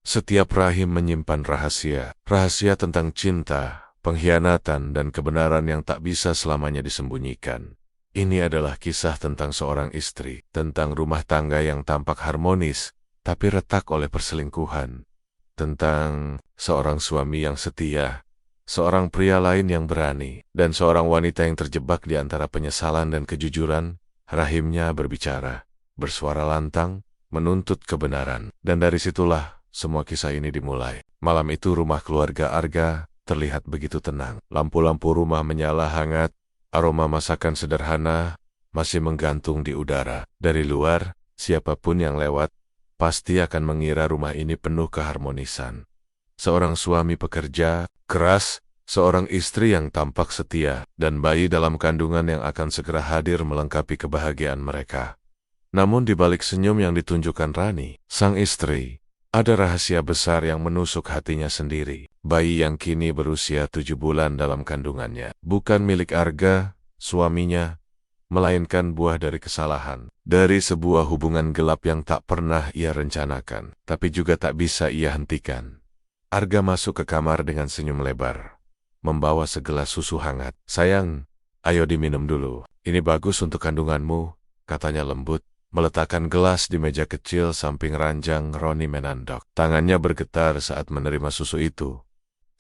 Setiap rahim menyimpan rahasia, rahasia tentang cinta, pengkhianatan, dan kebenaran yang tak bisa selamanya disembunyikan. Ini adalah kisah tentang seorang istri, tentang rumah tangga yang tampak harmonis, tapi retak oleh perselingkuhan. Tentang seorang suami yang setia, seorang pria lain yang berani, dan seorang wanita yang terjebak di antara penyesalan dan kejujuran. Rahimnya berbicara, bersuara lantang, menuntut kebenaran. Dan dari situlah semua kisah ini dimulai. Malam itu rumah keluarga Arga terlihat begitu tenang. Lampu-lampu rumah menyala hangat, aroma masakan sederhana masih menggantung di udara. Dari luar, siapapun yang lewat pasti akan mengira rumah ini penuh keharmonisan. Seorang suami pekerja keras, seorang istri yang tampak setia, dan bayi dalam kandungan yang akan segera hadir melengkapi kebahagiaan mereka. Namun di balik senyum yang ditunjukkan Rani, sang istri, ada rahasia besar yang menusuk hatinya sendiri. Bayi yang kini berusia 7 bulan dalam kandungannya bukan milik Arga, suaminya, melainkan buah dari kesalahan, dari sebuah hubungan gelap yang tak pernah ia rencanakan, tapi juga tak bisa ia hentikan. Arga masuk ke kamar dengan senyum lebar, membawa segelas susu hangat. "Sayang, ayo diminum dulu. Ini bagus untuk kandunganmu," katanya lembut, meletakkan gelas di meja kecil samping ranjang Roni menandok. Tangannya bergetar saat menerima susu itu.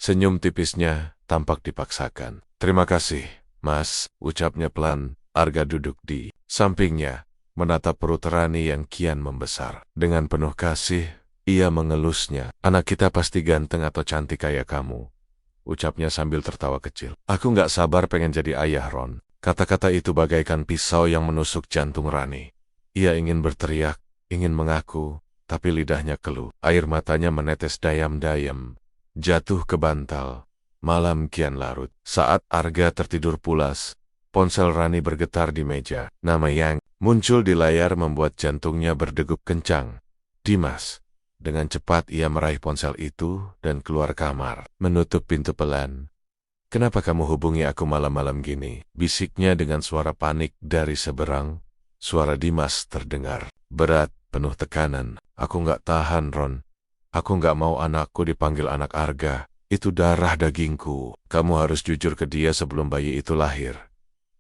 Senyum tipisnya tampak dipaksakan. "Terima kasih, Mas," ucapnya pelan. Arga duduk di sampingnya, menatap perut Rani yang kian membesar. Dengan penuh kasih, ia mengelusnya. "Anak kita pasti ganteng atau cantik kayak kamu," ucapnya sambil tertawa kecil. "Aku nggak sabar pengen jadi ayah, Ron." Kata-kata itu bagaikan pisau yang menusuk jantung Rani. Ia ingin berteriak, ingin mengaku, tapi lidahnya keluh. Air matanya menetes dayam-dayam, jatuh ke bantal. Malam kian larut. Saat Arga tertidur pulas, ponsel Rani bergetar di meja. Nama yang muncul di layar membuat jantungnya berdegup kencang. "Dimas." Dengan cepat ia meraih ponsel itu dan keluar kamar, menutup pintu pelan. "Kenapa kamu hubungi aku malam-malam gini?" bisiknya dengan suara panik dari seberang. Suara Dimas terdengar, berat, penuh tekanan. "Aku nggak tahan, Ron. Aku nggak mau anakku dipanggil anak Arga. Itu darah dagingku. Kamu harus jujur ke dia sebelum bayi itu lahir."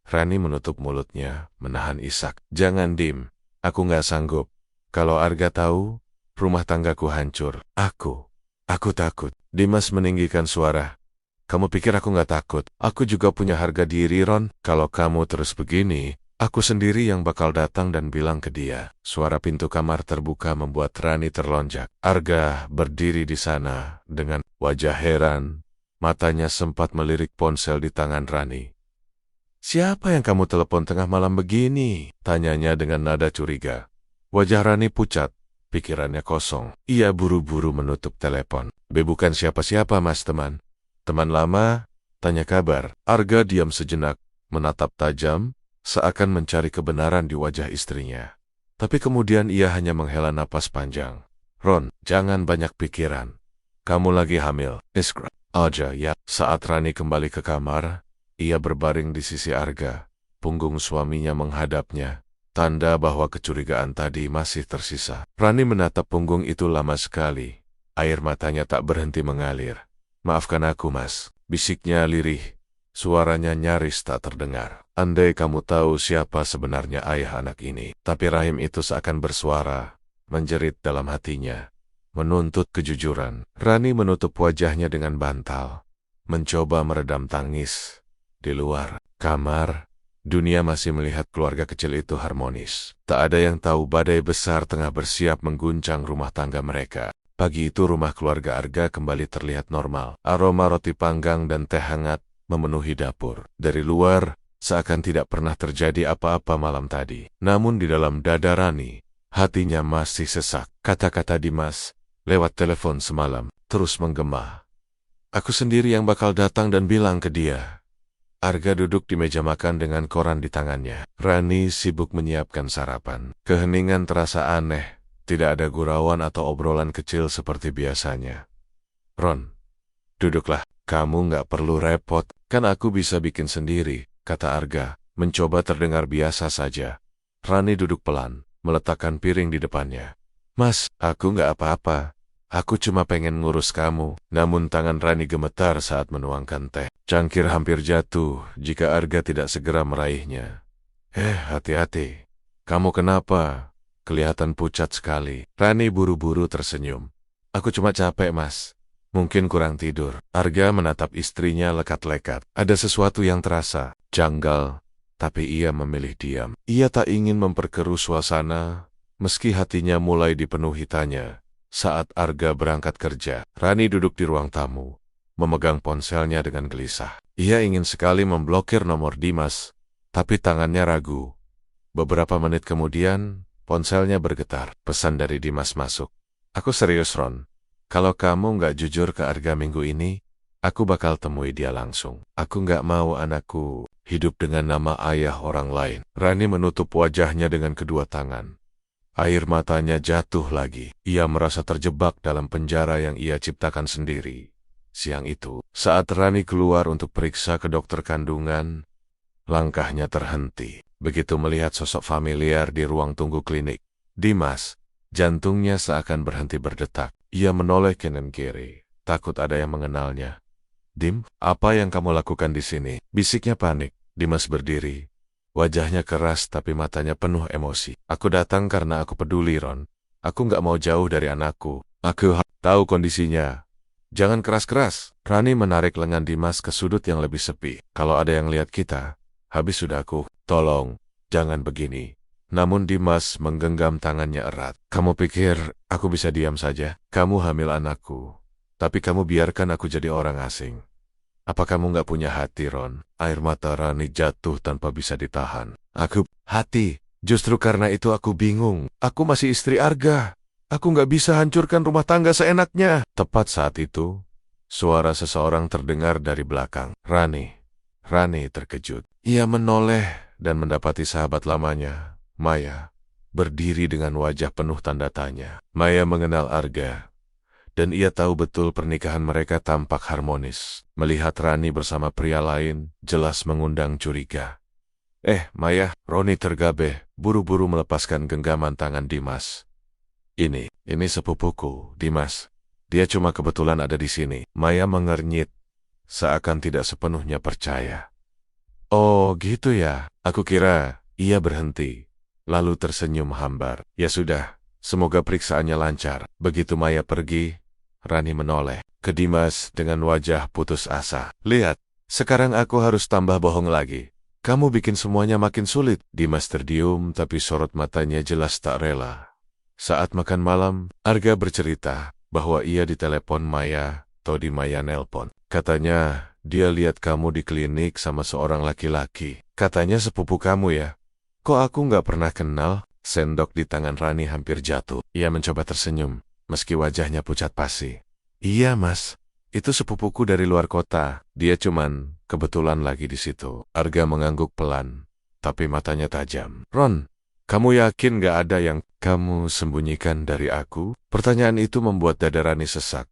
Rani menutup mulutnya, menahan isak. "Jangan, Dim. Aku nggak sanggup. Kalau Arga tahu, rumah tanggaku hancur. Aku takut." Dimas meninggikan suara. "Kamu pikir aku nggak takut? Aku juga punya harga diri, Ron. Kalau kamu terus begini, aku sendiri yang bakal datang dan bilang ke dia." Suara pintu kamar terbuka membuat Rani terlonjak. Arga berdiri di sana dengan wajah heran. Matanya sempat melirik ponsel di tangan Rani. "Siapa yang kamu telepon tengah malam begini?" tanyanya dengan nada curiga. Wajah Rani pucat, pikirannya kosong. Ia buru-buru menutup telepon. Bukan siapa-siapa, Mas, teman." "Teman lama? Tanya kabar." Arga diam sejenak, menatap tajam, seakan mencari kebenaran di wajah istrinya. Tapi kemudian ia hanya menghela napas panjang. "Ron, jangan banyak pikiran. Kamu lagi hamil. Iskra aja ya." Saat Rani kembali ke kamar, ia berbaring di sisi Arga. Punggung suaminya menghadapnya, tanda bahwa kecurigaan tadi masih tersisa. Rani menatap punggung itu lama sekali. Air matanya tak berhenti mengalir. "Maafkan aku, Mas," bisiknya lirih. Suaranya nyaris tak terdengar. "Andai kamu tahu siapa sebenarnya ayah anak ini." Tapi rahim itu seakan bersuara, menjerit dalam hatinya, menuntut kejujuran. Rani menutup wajahnya dengan bantal, mencoba meredam tangis. Di luar kamar, dunia masih melihat keluarga kecil itu harmonis. Tak ada yang tahu badai besar tengah bersiap mengguncang rumah tangga mereka. Pagi itu rumah keluarga Arga kembali terlihat normal. Aroma roti panggang dan teh hangat memenuhi dapur. Dari luar, seakan tidak pernah terjadi apa-apa malam tadi. Namun di dalam dada Rani, hatinya masih sesak. Kata-kata Dimas lewat telepon semalam terus menggema. "Aku sendiri yang bakal datang dan bilang ke dia." Arga duduk di meja makan dengan koran di tangannya. Rani sibuk menyiapkan sarapan. Keheningan terasa aneh. Tidak ada gurauan atau obrolan kecil seperti biasanya. "Ron, duduklah. Kamu nggak perlu repot. Kan aku bisa bikin sendiri," kata Arga, mencoba terdengar biasa saja. Rani duduk pelan, meletakkan piring di depannya. "Mas, aku nggak apa-apa. Aku cuma pengen ngurus kamu. Namun tangan Rani gemetar saat menuangkan teh. Cangkir hampir jatuh jika Arga tidak segera meraihnya. Hati-hati. Kamu kenapa? Kelihatan pucat sekali. Rani buru-buru tersenyum. Aku cuma capek, Mas. Mungkin kurang tidur. Arga menatap istrinya lekat-lekat. Ada sesuatu yang terasa janggal, tapi ia memilih diam. Ia tak ingin memperkeruh suasana, meski hatinya mulai dipenuhi tanya. Saat Arga berangkat kerja, Rani duduk di ruang tamu, memegang ponselnya dengan gelisah. Ia ingin sekali memblokir nomor Dimas, tapi tangannya ragu. Beberapa menit kemudian, ponselnya bergetar. Pesan dari Dimas masuk. Aku serius, Ron. Kalau kamu nggak jujur ke Arga minggu ini, aku bakal temui dia langsung. Aku nggak mau anakku hidup dengan nama ayah orang lain. Rani menutup wajahnya dengan kedua tangan. Air matanya jatuh lagi. Ia merasa terjebak dalam penjara yang ia ciptakan sendiri. Siang itu, saat Rani keluar untuk periksa ke dokter kandungan, langkahnya terhenti. Begitu melihat sosok familiar di ruang tunggu klinik, Dimas, jantungnya seakan berhenti berdetak. Ia menoleh kanan kiri, takut ada yang mengenalnya. Dim, apa yang kamu lakukan di sini? Bisiknya panik. Dimas berdiri. Wajahnya keras tapi matanya penuh emosi. Aku datang karena aku peduli, Ron. Aku nggak mau jauh dari anakku. Aku tahu kondisinya. Jangan keras-keras. Rani menarik lengan Dimas ke sudut yang lebih sepi. Kalau ada yang lihat kita, habis sudah aku. Tolong, jangan begini. Namun Dimas menggenggam tangannya erat. Kamu pikir aku bisa diam saja? Kamu hamil anakku. Tapi kamu biarkan aku jadi orang asing. Apa kamu nggak punya hati, Ron? Air mata Rani jatuh tanpa bisa ditahan. Hati. Justru karena itu aku bingung. Aku masih istri Arga. Aku nggak bisa hancurkan rumah tangga seenaknya. Tepat saat itu, suara seseorang terdengar dari belakang. Rani terkejut. Ia menoleh dan mendapati sahabat lamanya, Maya, berdiri dengan wajah penuh tanda tanya. Maya mengenal Arga. Dan ia tahu betul pernikahan mereka tampak harmonis. Melihat Rani bersama pria lain, jelas mengundang curiga. Maya, Roni tergabeh, buru-buru melepaskan genggaman tangan Dimas. Ini sepupuku, Dimas. Dia cuma kebetulan ada di sini. Maya mengernyit, seakan tidak sepenuhnya percaya. Oh, gitu ya. Aku kira ia berhenti, lalu tersenyum hambar. Ya sudah, semoga periksaannya lancar. Begitu Maya pergi, Rani menoleh ke Dimas dengan wajah putus asa. Lihat, sekarang aku harus tambah bohong lagi. Kamu bikin semuanya makin sulit. Dimas terdiam tapi sorot matanya jelas tak rela. Saat makan malam, Arga bercerita bahwa ia ditelepon Maya, Todi Maya nelpon. Katanya, dia lihat kamu di klinik sama seorang laki-laki. Katanya sepupu kamu ya. Kok aku nggak pernah kenal? Sendok di tangan Rani hampir jatuh. Ia mencoba tersenyum, meski wajahnya pucat pasi. Iya, Mas. Itu sepupuku dari luar kota. Dia cuman kebetulan lagi di situ. Arga mengangguk pelan, tapi matanya tajam. Ron, kamu yakin gak ada yang kamu sembunyikan dari aku? Pertanyaan itu membuat dada Rani sesak.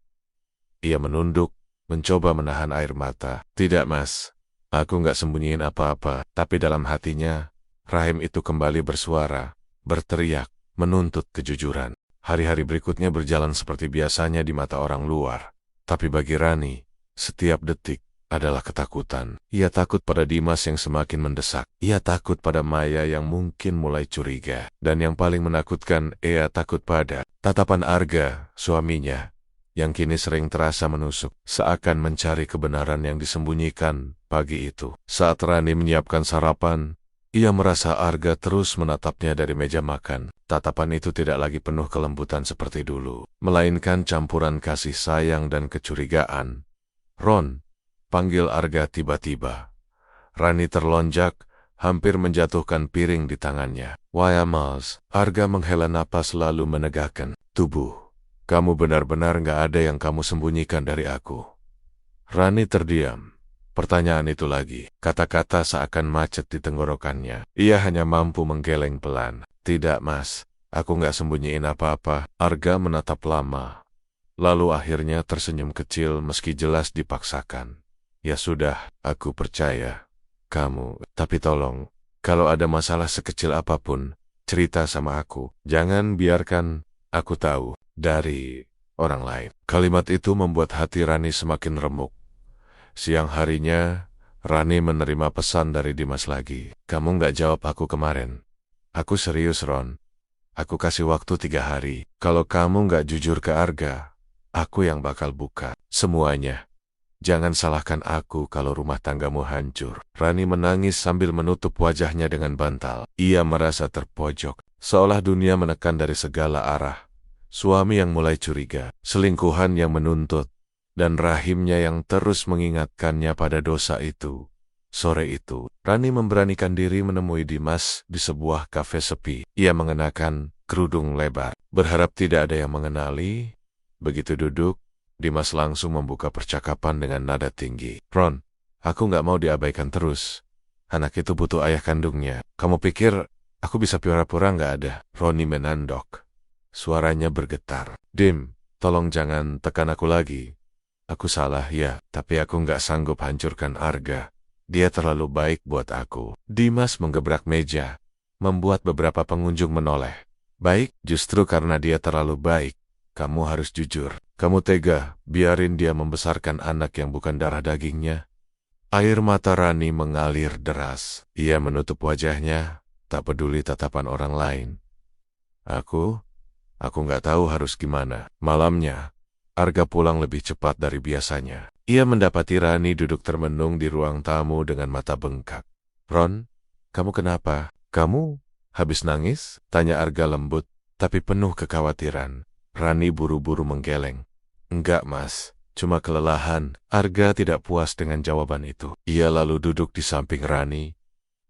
Ia menunduk, mencoba menahan air mata. Tidak, Mas. Aku gak sembunyiin apa-apa. Tapi dalam hatinya, rahim itu kembali bersuara, berteriak, menuntut kejujuran. Hari-hari berikutnya berjalan seperti biasanya di mata orang luar. Tapi bagi Rani, setiap detik adalah ketakutan. Ia takut pada Dimas yang semakin mendesak. Ia takut pada Maya yang mungkin mulai curiga. Dan yang paling menakutkan, ia takut pada tatapan Arga, suaminya, yang kini sering terasa menusuk, seakan mencari kebenaran yang disembunyikan pagi itu. Saat Rani menyiapkan sarapan, ia merasa Arga terus menatapnya dari meja makan. Tatapan itu tidak lagi penuh kelembutan seperti dulu, melainkan campuran kasih sayang dan kecurigaan. Ron, panggil Arga tiba-tiba. Rani terlonjak, hampir menjatuhkan piring di tangannya. Why, Mas? Arga menghela napas lalu menegakkan tubuh. Kamu benar-benar gak ada yang kamu sembunyikan dari aku. Rani terdiam. Pertanyaan itu lagi. Kata-kata seakan macet di tenggorokannya. Ia hanya mampu menggeleng pelan. Tidak, Mas. Aku gak sembunyiin apa-apa. Arga menatap lama. Lalu akhirnya tersenyum kecil meski jelas dipaksakan. Ya sudah, aku percaya kamu. Tapi tolong, kalau ada masalah sekecil apapun, cerita sama aku. Jangan biarkan aku tahu. Dari orang lain. Kalimat itu membuat hati Rani semakin remuk. Siang harinya, Rani menerima pesan dari Dimas lagi. Kamu nggak jawab aku kemarin. Aku serius, Ron. Aku kasih waktu 3 hari. Kalau kamu nggak jujur ke Arga, aku yang bakal buka semuanya. Jangan salahkan aku kalau rumah tanggamu hancur. Rani menangis sambil menutup wajahnya dengan bantal. Ia merasa terpojok, seolah dunia menekan dari segala arah. Suami yang mulai curiga, selingkuhan yang menuntut, dan rahimnya yang terus mengingatkannya pada dosa itu. Sore itu, Rani memberanikan diri menemui Dimas di sebuah kafe sepi. Ia mengenakan kerudung lebar, berharap tidak ada yang mengenali. Begitu duduk, Dimas langsung membuka percakapan dengan nada tinggi. Ron, aku nggak mau diabaikan terus. Anak itu butuh ayah kandungnya. Kamu pikir aku bisa pura-pura nggak ada? Roni menandok. Suaranya bergetar. Dim, tolong jangan tekan aku lagi. Aku salah ya, tapi aku nggak sanggup hancurkan Arga. Dia terlalu baik buat aku. Dimas menggebrak meja, membuat beberapa pengunjung menoleh. Baik, justru karena dia terlalu baik, kamu harus jujur. Kamu tega, biarin dia membesarkan anak yang bukan darah dagingnya. Air mata Rani mengalir deras. Ia menutup wajahnya, tak peduli tatapan orang lain. Aku nggak tahu harus gimana. Malamnya, Arga pulang lebih cepat dari biasanya. Ia mendapati Rani duduk termenung di ruang tamu dengan mata bengkak. Ron, kamu kenapa? Kamu habis nangis? Tanya Arga lembut, tapi penuh kekhawatiran. Rani buru-buru menggeleng. Enggak, Mas. Cuma kelelahan. Arga tidak puas dengan jawaban itu. Ia lalu duduk di samping Rani,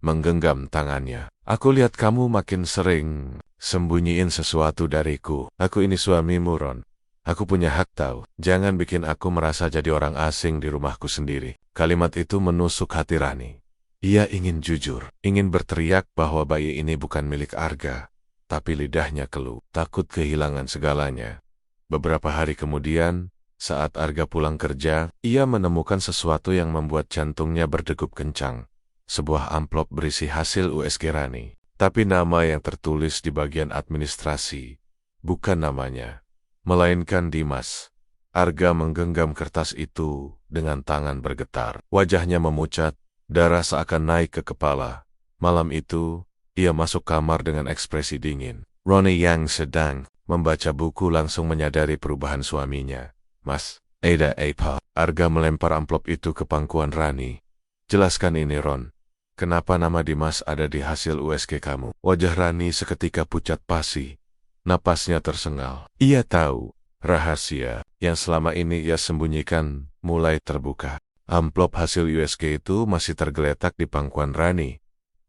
menggenggam tangannya. Aku lihat kamu makin sering sembunyiin sesuatu dariku. Aku ini suamimu, Ron. Aku punya hak tahu. Jangan bikin aku merasa jadi orang asing di rumahku sendiri. Kalimat itu menusuk hati Rani. Ia ingin jujur, ingin berteriak bahwa bayi ini bukan milik Arga, tapi lidahnya keluh, takut kehilangan segalanya. Beberapa hari kemudian, saat Arga pulang kerja, ia menemukan sesuatu yang membuat jantungnya berdegup kencang. Sebuah amplop berisi hasil USG Rani. Tapi nama yang tertulis di bagian administrasi bukan namanya, melainkan Dimas. Arga menggenggam kertas itu dengan tangan bergetar. Wajahnya memucat, darah seakan naik ke kepala. Malam itu, ia masuk kamar dengan ekspresi dingin. Roni yang sedang membaca buku langsung menyadari perubahan suaminya. Mas, Ada apa? Arga melempar amplop itu ke pangkuan Rani. Jelaskan ini, Ron. Kenapa nama Dimas ada di hasil USG kamu? Wajah Rani seketika pucat pasi. Napasnya tersengal. Ia tahu, rahasia yang selama ini ia sembunyikan mulai terbuka. Amplop hasil USG itu masih tergeletak di pangkuan Rani.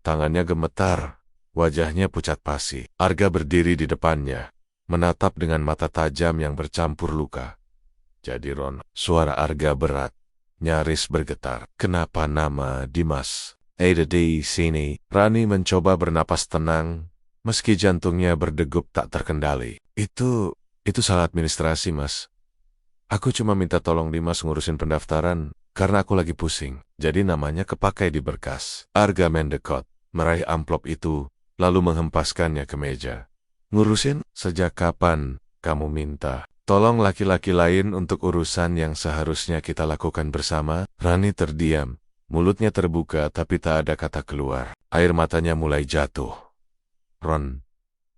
Tangannya gemetar, wajahnya pucat pasi. Arga berdiri di depannya, menatap dengan mata tajam yang bercampur luka. Jadi Ron, suara Arga berat, nyaris bergetar. Kenapa nama Dimas ada di sini? Rani mencoba bernapas tenang, meski jantungnya berdegup tak terkendali. Itu salah administrasi, Mas. Aku cuma minta tolong Dimas ngurusin pendaftaran, karena aku lagi pusing. Jadi namanya kepakai di berkas. Arga mendekot, meraih amplop itu, lalu menghempaskannya ke meja. Ngurusin? Sejak kapan kamu minta tolong laki-laki lain untuk urusan yang seharusnya kita lakukan bersama? Rani terdiam. Mulutnya terbuka tapi tak ada kata keluar. Air matanya mulai jatuh. Ron,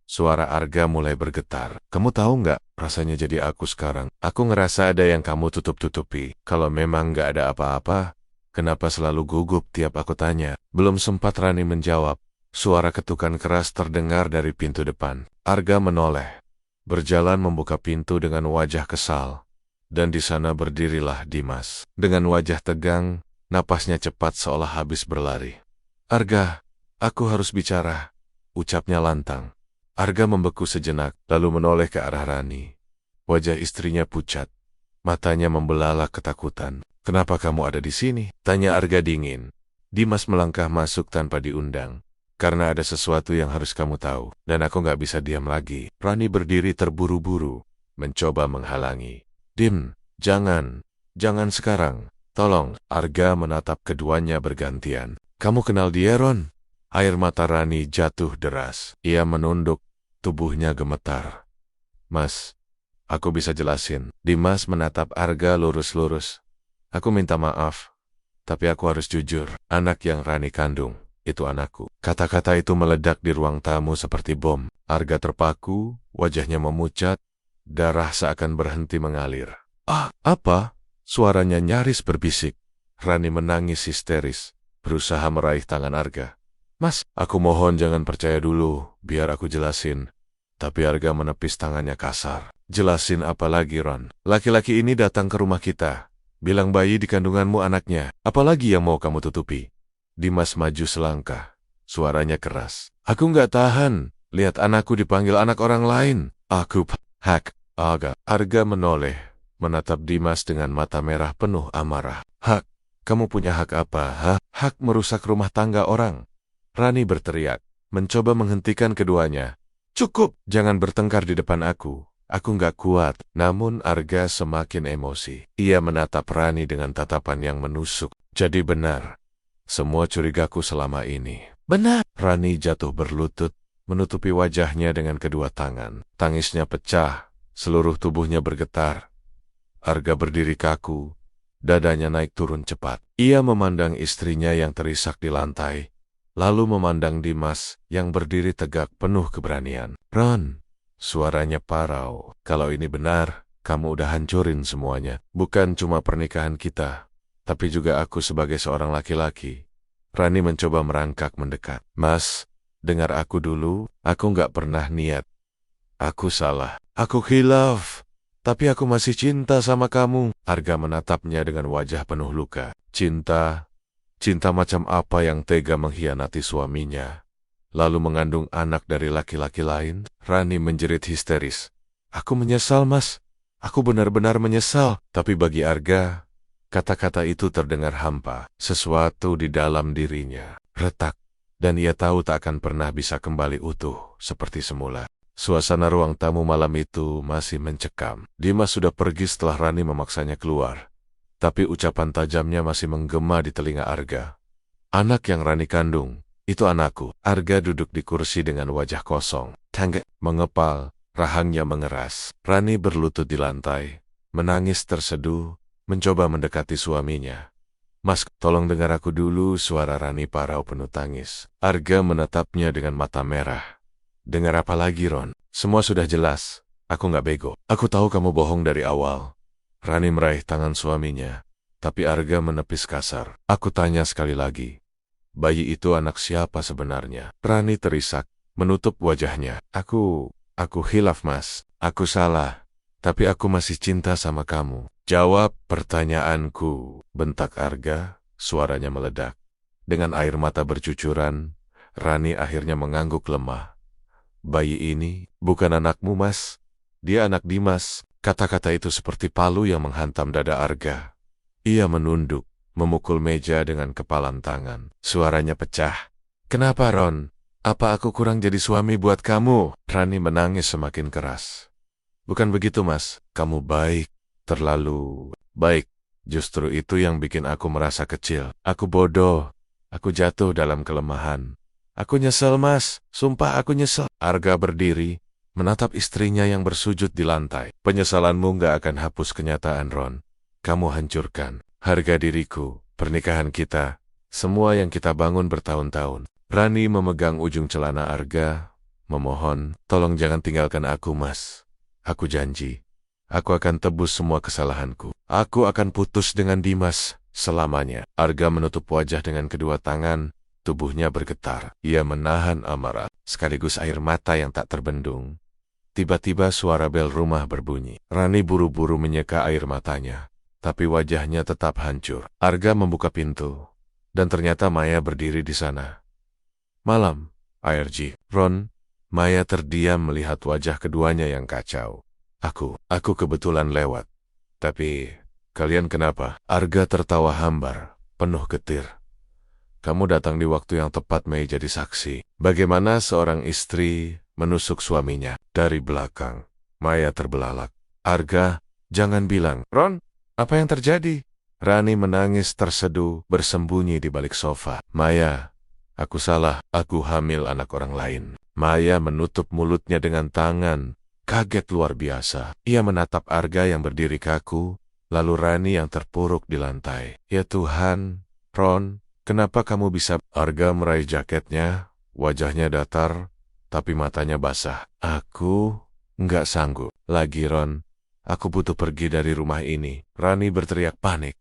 suara Arga mulai bergetar. Kamu tahu nggak rasanya jadi aku sekarang? Aku ngerasa ada yang kamu tutup-tutupi. Kalau memang nggak ada apa-apa, kenapa selalu gugup tiap aku tanya? Belum sempat Rani menjawab, suara ketukan keras terdengar dari pintu depan. Arga menoleh, berjalan membuka pintu dengan wajah kesal. Dan di sana berdirilah Dimas. Dengan wajah tegang, napasnya cepat seolah habis berlari. Arga, aku harus bicara, ucapnya lantang. Arga membeku sejenak, lalu menoleh ke arah Rani. Wajah istrinya pucat, matanya membelalak ketakutan. Kenapa kamu ada di sini? Tanya Arga dingin. Dimas melangkah masuk tanpa diundang. Karena ada sesuatu yang harus kamu tahu, dan aku nggak bisa diam lagi. Rani berdiri terburu-buru, mencoba menghalangi. Dim, jangan sekarang. Tolong. Arga menatap keduanya bergantian. Kamu kenal dia, Ron? Air mata Rani jatuh deras. Ia menunduk, tubuhnya gemetar. Mas, Aku bisa jelasin. Dimas menatap Arga lurus-lurus. Aku minta maaf, tapi aku harus jujur. Anak yang Rani kandung, itu anakku. Kata-kata itu meledak di ruang tamu seperti bom. Arga terpaku, wajahnya memucat, darah seakan berhenti mengalir. Ah, apa? Suaranya nyaris berbisik. Rani menangis histeris, berusaha meraih tangan Arga. Mas, aku mohon jangan percaya dulu, biar aku jelasin. Tapi Arga menepis tangannya kasar. Jelasin apa lagi, Ron? Laki-laki ini datang ke rumah kita. Bilang bayi di kandunganmu anaknya. Apalagi yang mau kamu tutupi? Dimas maju selangkah. Suaranya keras. Aku nggak tahan. Lihat anakku dipanggil anak orang lain. Aku hak. Arga menoleh, menatap Dimas dengan mata merah penuh amarah. Hak? Kamu punya hak apa? Hak merusak rumah tangga orang. Rani berteriak, mencoba menghentikan keduanya. Cukup, jangan bertengkar di depan aku. Aku nggak kuat. Namun Arga semakin emosi. Ia menatap Rani dengan tatapan yang menusuk. Jadi benar. Semua curigaku selama ini. Benar. Rani jatuh berlutut, menutupi wajahnya dengan kedua tangan. Tangisnya pecah, seluruh tubuhnya bergetar. Arga berdiri kaku, dadanya naik turun cepat. Ia memandang istrinya yang terisak di lantai, lalu memandang Dimas yang berdiri tegak penuh keberanian. Ron, suaranya parau. Kalau ini benar, kamu udah hancurin semuanya. Bukan cuma pernikahan kita, tapi juga aku sebagai seorang laki-laki. Rani mencoba merangkak mendekat. Mas, dengar aku dulu, aku nggak pernah niat. Aku salah. Aku khilaf. Tapi aku masih cinta sama kamu. Arga menatapnya dengan wajah penuh luka. Cinta? Cinta macam apa yang tega mengkhianati suaminya, lalu mengandung anak dari laki-laki lain? Rani menjerit histeris. Aku menyesal, Mas. Aku benar-benar menyesal. Tapi bagi Arga, kata-kata itu terdengar hampa. Sesuatu di dalam dirinya retak, dan ia tahu tak akan pernah bisa kembali utuh seperti semula. Suasana ruang tamu malam itu masih mencekam. Dimas sudah pergi setelah Rani memaksanya keluar. Tapi ucapan tajamnya masih menggema di telinga Arga. Anak yang Rani kandung, itu anakku. Arga duduk di kursi dengan wajah kosong. Tangan mengepal, rahangnya mengeras. Rani berlutut di lantai, menangis terseduh, mencoba mendekati suaminya. Mas, tolong dengar aku dulu, suara Rani parau penuh tangis. Arga menatapnya dengan mata merah. Dengar apa lagi, Ron? Semua sudah jelas. Aku nggak bego. Aku tahu kamu bohong dari awal. Rani meraih tangan suaminya, tapi Arga menepis kasar. Aku tanya sekali lagi. Bayi itu anak siapa sebenarnya? Rani terisak, menutup wajahnya. Aku khilaf, Mas. Aku salah. Tapi aku masih cinta sama kamu. Jawab pertanyaanku, bentak Arga, suaranya meledak. Dengan air mata bercucuran, Rani akhirnya mengangguk lemah. Bayi ini bukan anakmu, Mas. Dia anak Dimas. Kata-kata itu seperti palu yang menghantam dada Arga. Ia menunduk, memukul meja dengan kepalan tangan. Suaranya pecah. Kenapa, Ron? Apa aku kurang jadi suami buat kamu? Rani menangis semakin keras. Bukan begitu, Mas. Kamu baik, terlalu baik. Justru itu yang bikin aku merasa kecil. Aku bodoh. Aku jatuh dalam kelemahan. Aku nyesel, Mas. Sumpah aku nyesel. Arga berdiri, menatap istrinya yang bersujud di lantai. Penyesalanmu gak akan hapus kenyataan, Ron. Kamu hancurkan harga diriku, pernikahan kita, semua yang kita bangun bertahun-tahun. Rani memegang ujung celana Arga, memohon, tolong jangan tinggalkan aku, Mas. Aku janji, aku akan tebus semua kesalahanku. Aku akan putus dengan Dimas selamanya. Arga menutup wajah dengan kedua tangan, tubuhnya bergetar. Ia menahan amarah, sekaligus air mata yang tak terbendung. Tiba-tiba suara bel rumah berbunyi. Rani buru-buru menyeka air matanya, tapi wajahnya tetap hancur. Arga membuka pintu, dan ternyata Maya berdiri di sana. Malam, ARG. Ron, Maya terdiam melihat wajah keduanya yang kacau. Aku kebetulan lewat. Tapi, kalian kenapa? Arga tertawa hambar, penuh getir. Kamu datang di waktu yang tepat, Mei, jadi saksi. Bagaimana seorang istri menusuk suaminya dari belakang. Maya terbelalak. Arga, jangan bilang. Ron, apa yang terjadi? Rani menangis terseduh, bersembunyi di balik sofa. Maya, aku salah. Aku hamil anak orang lain. Maya menutup mulutnya dengan tangan, kaget luar biasa. Ia menatap Arga yang berdiri kaku, lalu Rani yang terpuruk di lantai. Ya Tuhan, Ron, kenapa kamu bisa? Arga meraih jaketnya, wajahnya datar, tapi matanya basah. Aku nggak sanggup lagi, Ron. Aku butuh pergi dari rumah ini. Rani berteriak panik.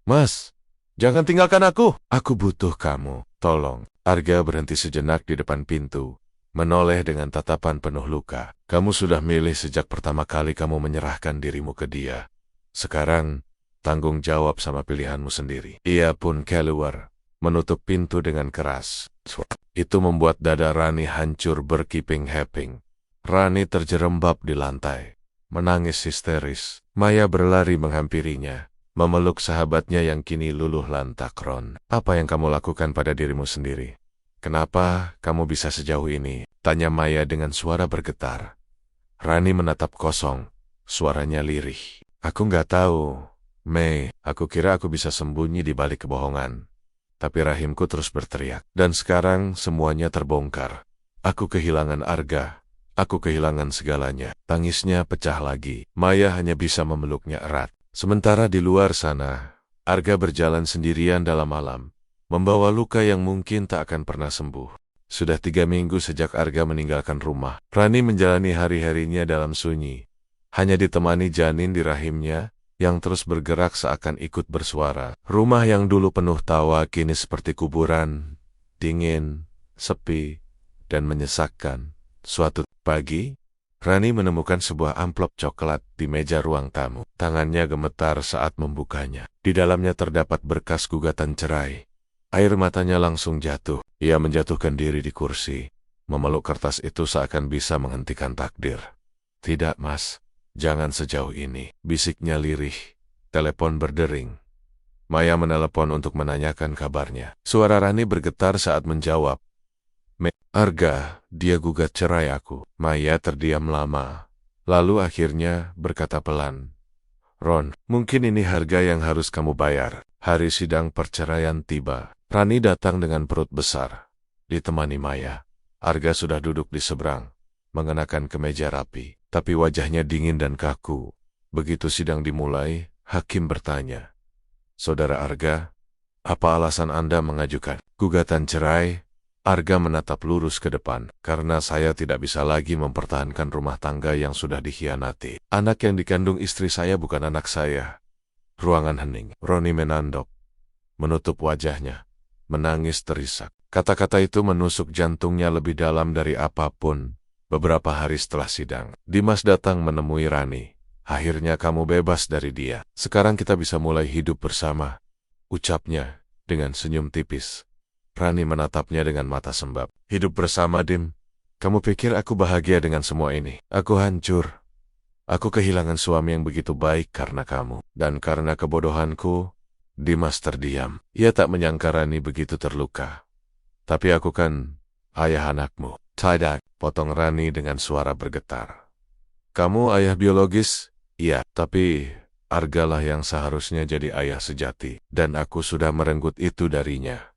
Mas, jangan tinggalkan aku. Aku butuh kamu. Tolong. Arga berhenti sejenak di depan pintu, menoleh dengan tatapan penuh luka. Kamu sudah milih sejak pertama kali kamu menyerahkan dirimu ke dia. Sekarang, tanggung jawab sama pilihanmu sendiri. Ia pun keluar, menutup pintu dengan keras. Itu membuat dada Rani hancur berkiping-heping. Rani terjerembab di lantai, menangis histeris. Maya berlari menghampirinya, memeluk sahabatnya yang kini luluh lantak. Ron, apa yang kamu lakukan pada dirimu sendiri? Kenapa kamu bisa sejauh ini? Tanya Maya dengan suara bergetar. Rani menatap kosong, suaranya lirih. Aku nggak tahu, Mei. Aku kira aku bisa sembunyi di balik kebohongan. Tapi rahimku terus berteriak. Dan sekarang semuanya terbongkar. Aku kehilangan Arga. Aku kehilangan segalanya. Tangisnya pecah lagi. Maya hanya bisa memeluknya erat. Sementara di luar sana, Arga berjalan sendirian dalam malam, membawa luka yang mungkin tak akan pernah sembuh. Sudah 3 minggu sejak Arga meninggalkan rumah. Rani menjalani hari-harinya dalam sunyi. Hanya ditemani janin di rahimnya, yang terus bergerak seakan ikut bersuara. Rumah yang dulu penuh tawa kini seperti kuburan, dingin, sepi, dan menyesakkan. Suatu pagi, Rani menemukan sebuah amplop coklat di meja ruang tamu. Tangannya gemetar saat membukanya. Di dalamnya terdapat berkas gugatan cerai. Air matanya langsung jatuh. Ia menjatuhkan diri di kursi, memeluk kertas itu seakan bisa menghentikan takdir. Tidak, Mas. Jangan sejauh ini, bisiknya lirih. Telepon berdering. Maya menelepon untuk menanyakan kabarnya. Suara Rani bergetar saat menjawab. Arga, dia gugat cerai aku. Maya terdiam lama, lalu akhirnya berkata pelan. Ron, mungkin ini harga yang harus kamu bayar. Hari sidang perceraian tiba. Rani datang dengan perut besar, ditemani Maya. Arga sudah duduk di seberang, mengenakan kemeja rapi, tapi wajahnya dingin dan kaku. Begitu sidang dimulai, hakim bertanya, Saudara Arga, apa alasan Anda mengajukan gugatan cerai? Arga menatap lurus ke depan. Karena saya tidak bisa lagi mempertahankan rumah tangga yang sudah dikhianati. Anak yang dikandung istri saya bukan anak saya. Ruangan hening. Roni menandok, menutup wajahnya, menangis terisak. Kata-kata itu menusuk jantungnya lebih dalam dari apapun. Beberapa hari setelah sidang, Dimas datang menemui Rani. Akhirnya kamu bebas dari dia. Sekarang kita bisa mulai hidup bersama, ucapnya dengan senyum tipis. Rani menatapnya dengan mata sembab. Hidup bersama, Dim? Kamu pikir aku bahagia dengan semua ini? Aku hancur. Aku kehilangan suami yang begitu baik karena kamu. Dan karena kebodohanku, Dimas terdiam. Ia tak menyangka Rani begitu terluka. Tapi aku kan ayah anakmu. Tidak, potong Rani dengan suara bergetar. Kamu ayah biologis? Iya, tapi Argalah yang seharusnya jadi ayah sejati. Dan aku sudah merenggut itu darinya.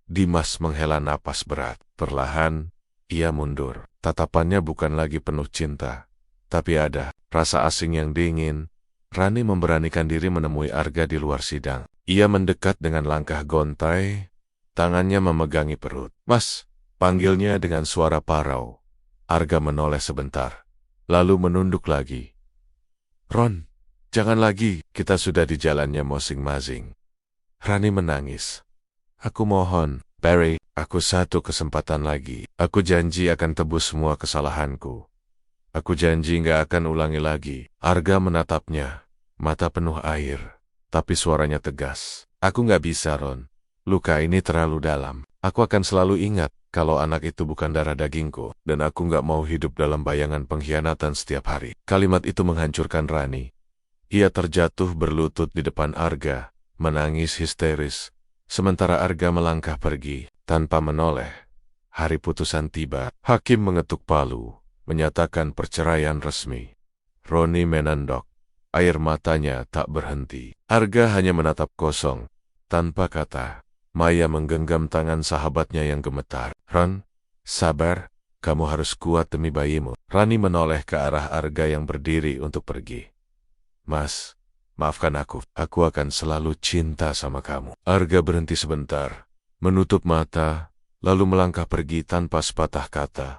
Dimas menghela napas berat. Perlahan, ia mundur. Tatapannya bukan lagi penuh cinta, tapi ada rasa asing yang dingin. Rani memberanikan diri menemui Arga di luar sidang. Ia mendekat dengan langkah gontai, tangannya memegangi perut. Mas, panggilnya dengan suara parau. Arga menoleh sebentar, lalu menunduk lagi. Ron, jangan lagi, kita sudah di jalannya masing-masing. Rani menangis. Aku mohon, Barry, aku satu kesempatan lagi. Aku janji akan tebus semua kesalahanku. Aku janji nggak akan ulangi lagi. Arga menatapnya, mata penuh air, tapi suaranya tegas. Aku nggak bisa, Ron. Luka ini terlalu dalam. Aku akan selalu ingat kalau anak itu bukan darah dagingku, dan aku nggak mau hidup dalam bayangan pengkhianatan setiap hari. Kalimat itu menghancurkan Rani. Ia terjatuh berlutut di depan Arga, menangis histeris. Sementara Arga melangkah pergi, tanpa menoleh. Hari putusan tiba. Hakim mengetuk palu, menyatakan perceraian resmi. Roni menandok. Air matanya tak berhenti. Arga hanya menatap kosong, tanpa kata. Maya menggenggam tangan sahabatnya yang gemetar. Ron, sabar. Kamu harus kuat demi bayimu. Rani menoleh ke arah Arga yang berdiri untuk pergi. Mas, maafkan aku. Aku akan selalu cinta sama kamu. Arga berhenti sebentar, menutup mata, lalu melangkah pergi tanpa sepatah kata.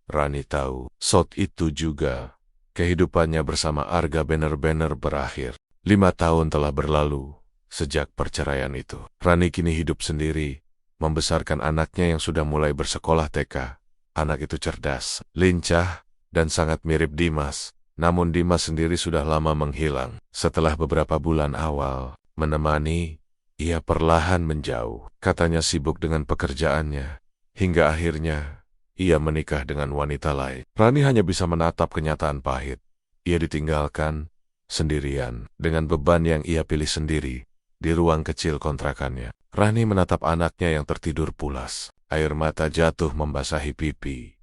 Rani tahu, saat itu juga, kehidupannya bersama Arga benar-benar berakhir. 5 tahun telah berlalu sejak perceraian itu. Rani kini hidup sendiri, membesarkan anaknya yang sudah mulai bersekolah TK. Anak itu cerdas, lincah, dan sangat mirip Dimas. Namun Dimas sendiri sudah lama menghilang. Setelah beberapa bulan awal menemani, ia perlahan menjauh. Katanya sibuk dengan pekerjaannya, hingga akhirnya ia menikah dengan wanita lain. Rani hanya bisa menatap kenyataan pahit. Ia ditinggalkan sendirian dengan beban yang ia pilih sendiri di ruang kecil kontrakannya. Rani menatap anaknya yang tertidur pulas. Air mata jatuh membasahi pipi.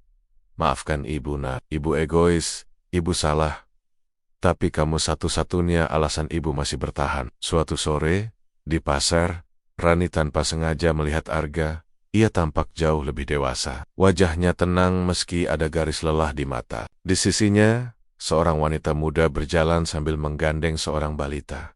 Maafkan ibu, nak. Ibu egois, ibu salah. Tapi kamu satu-satunya alasan ibu masih bertahan. Suatu sore, di pasar, Rani tanpa sengaja melihat Arga. Ia tampak jauh lebih dewasa. Wajahnya tenang meski ada garis lelah di mata. Di sisinya, seorang wanita muda berjalan sambil menggandeng seorang balita.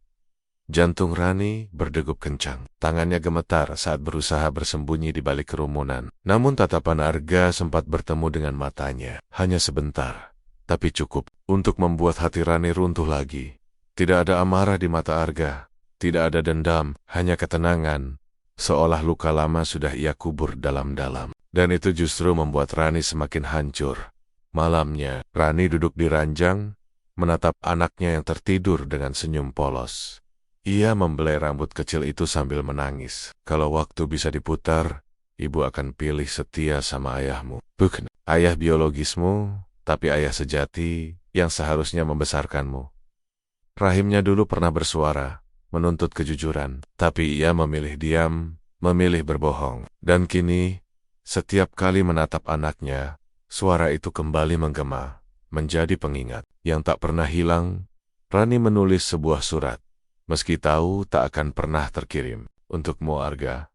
Jantung Rani berdegup kencang. Tangannya gemetar saat berusaha bersembunyi di balik kerumunan. Namun tatapan Arga sempat bertemu dengan matanya. Hanya sebentar, tapi cukup untuk membuat hati Rani runtuh lagi. Tidak ada amarah di mata Arga. Tidak ada dendam, hanya ketenangan. Seolah luka lama sudah ia kubur dalam-dalam. Dan itu justru membuat Rani semakin hancur. Malamnya, Rani duduk di ranjang, menatap anaknya yang tertidur dengan senyum polos. Ia membelai rambut kecil itu sambil menangis. Kalau waktu bisa diputar, ibu akan pilih setia sama ayahmu. Bukan ayah biologismu, tapi ayah sejati yang seharusnya membesarkanmu. Rahimnya dulu pernah bersuara, menuntut kejujuran. Tapi ia memilih diam, memilih berbohong. Dan kini, setiap kali menatap anaknya, suara itu kembali menggema, menjadi pengingat yang tak pernah hilang. Rani menulis sebuah surat. Meski tahu tak akan pernah terkirim. Untukmu, Arga.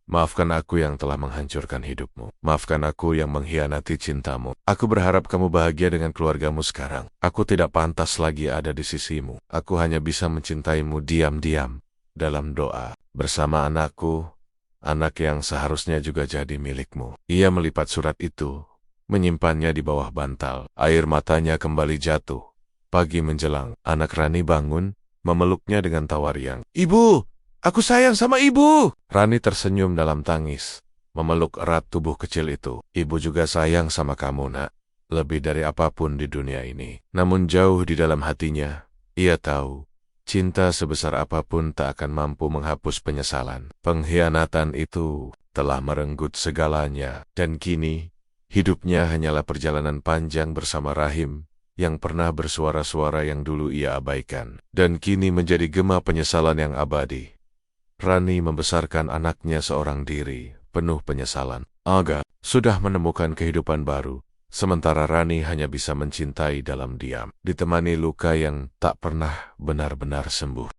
Maafkan aku yang telah menghancurkan hidupmu. Maafkan aku yang mengkhianati cintamu. Aku berharap kamu bahagia dengan keluargamu sekarang. Aku tidak pantas lagi ada di sisimu. Aku hanya bisa mencintaimu diam-diam dalam doa. Bersama anakku, anak yang seharusnya juga jadi milikmu. Ia melipat surat itu, menyimpannya di bawah bantal. Air matanya kembali jatuh. Pagi menjelang, anak Rani bangun, memeluknya dengan tawa riang. Ibu, aku sayang sama ibu. Rani tersenyum dalam tangis, memeluk erat tubuh kecil itu. Ibu juga sayang sama kamu, nak. Lebih dari apapun di dunia ini. Namun jauh di dalam hatinya, ia tahu, cinta sebesar apapun tak akan mampu menghapus penyesalan. Pengkhianatan itu telah merenggut segalanya. Dan kini, hidupnya hanyalah perjalanan panjang bersama Rahim, yang pernah bersuara-suara yang dulu ia abaikan, dan kini menjadi gema penyesalan yang abadi. Rani membesarkan anaknya seorang diri, penuh penyesalan. Arga sudah menemukan kehidupan baru, sementara Rani hanya bisa mencintai dalam diam, ditemani luka yang tak pernah benar-benar sembuh.